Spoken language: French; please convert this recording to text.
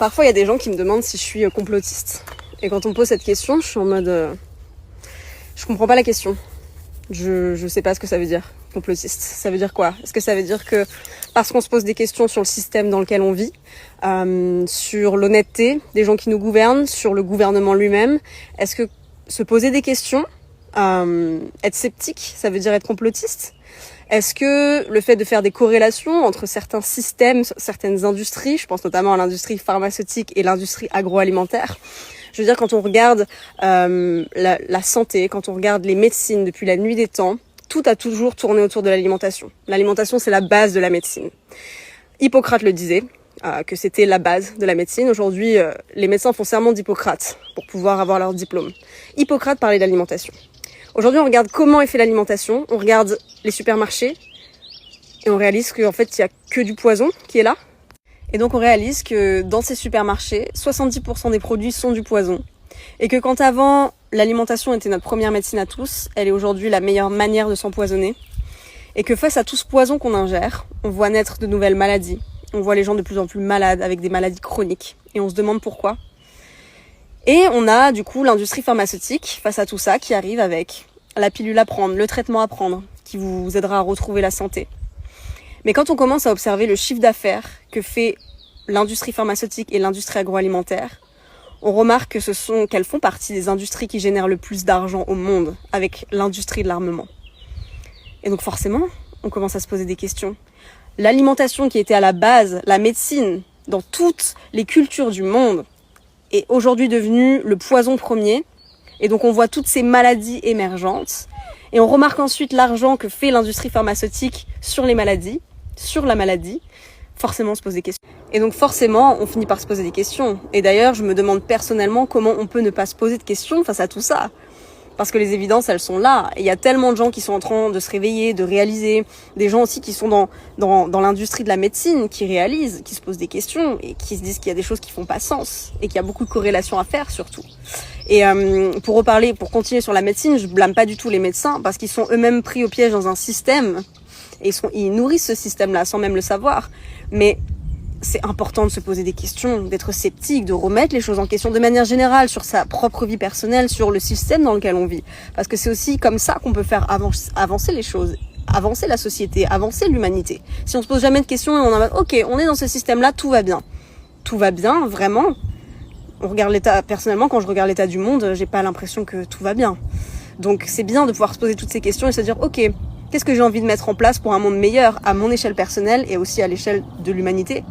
Parfois, il y a des gens qui me demandent si je suis complotiste. Et quand on me pose cette question, je suis en mode... je comprends pas la question. Je sais pas ce que ça veut dire, complotiste. Ça veut dire quoi? Est-ce que ça veut dire que parce qu'on se pose des questions sur le système dans lequel on vit, sur l'honnêteté des gens qui nous gouvernent, sur le gouvernement lui-même, est-ce que se poser des questions, être sceptique, ça veut dire être complotiste? Est-ce que le fait de faire des corrélations entre certains systèmes, certaines industries, je pense notamment à l'industrie pharmaceutique et l'industrie agroalimentaire, je veux dire, quand on regarde la santé, quand on regarde les médecines depuis la nuit des temps, tout a toujours tourné autour de l'alimentation. L'alimentation, c'est la base de la médecine. Hippocrate le disait, que c'était la base de la médecine. Aujourd'hui, les médecins font serment d'Hippocrate pour pouvoir avoir leur diplôme. Hippocrate parlait d'alimentation. Aujourd'hui, on regarde comment est fait l'alimentation, on regarde les supermarchés et on réalise qu'en fait, il n'y a que du poison qui est là. Et donc, on réalise que dans ces supermarchés, 70% des produits sont du poison. Et que quand avant, l'alimentation était notre première médecine à tous, elle est aujourd'hui la meilleure manière de s'empoisonner. Et que face à tout ce poison qu'on ingère, on voit naître de nouvelles maladies. On voit les gens de plus en plus malades avec des maladies chroniques. Et on se demande pourquoi. Et on a du coup l'industrie pharmaceutique face à tout ça qui arrive avec la pilule à prendre, le traitement à prendre, qui vous aidera à retrouver la santé. Mais quand on commence à observer le chiffre d'affaires que fait l'industrie pharmaceutique et l'industrie agroalimentaire, on remarque qu'elles font partie des industries qui génèrent le plus d'argent au monde, avec l'industrie de l'armement. Et donc forcément, on commence à se poser des questions. L'alimentation qui était à la base, la médecine, dans toutes les cultures du monde, est aujourd'hui devenue le poison premier. Et donc on voit toutes ces maladies émergentes. Et on remarque ensuite l'argent que fait l'industrie pharmaceutique sur les maladies, sur la maladie. Forcément, on se pose des questions. Et donc forcément, on finit par se poser des questions. Et d'ailleurs, je me demande personnellement comment on peut ne pas se poser de questions face à tout ça. Parce que les évidences, elles sont là. Et il y a tellement de gens qui sont en train de se réveiller, de réaliser. Des gens aussi qui sont dans l'industrie de la médecine, qui réalisent, qui se posent des questions et qui se disent qu'il y a des choses qui font pas sens. Et qu'il y a beaucoup de corrélations à faire, surtout. Et pour continuer sur la médecine, je blâme pas du tout les médecins parce qu'ils sont eux-mêmes pris au piège dans un système. Et ils nourrissent ce système-là sans même le savoir. Mais c'est important de se poser des questions, d'être sceptique, de remettre les choses en question de manière générale sur sa propre vie personnelle, sur le système dans lequel on vit. Parce que c'est aussi comme ça qu'on peut faire avancer les choses, avancer la société, avancer l'humanité. Si on se pose jamais de questions et on en ok, on est dans ce système-là, tout va bien. Tout va bien, vraiment. On regarde l'état, personnellement, quand je regarde l'état du monde, j'ai pas l'impression que tout va bien. Donc c'est bien de pouvoir se poser toutes ces questions et se dire, ok, qu'est-ce que j'ai envie de mettre en place pour un monde meilleur à mon échelle personnelle et aussi à l'échelle de l'humanité ?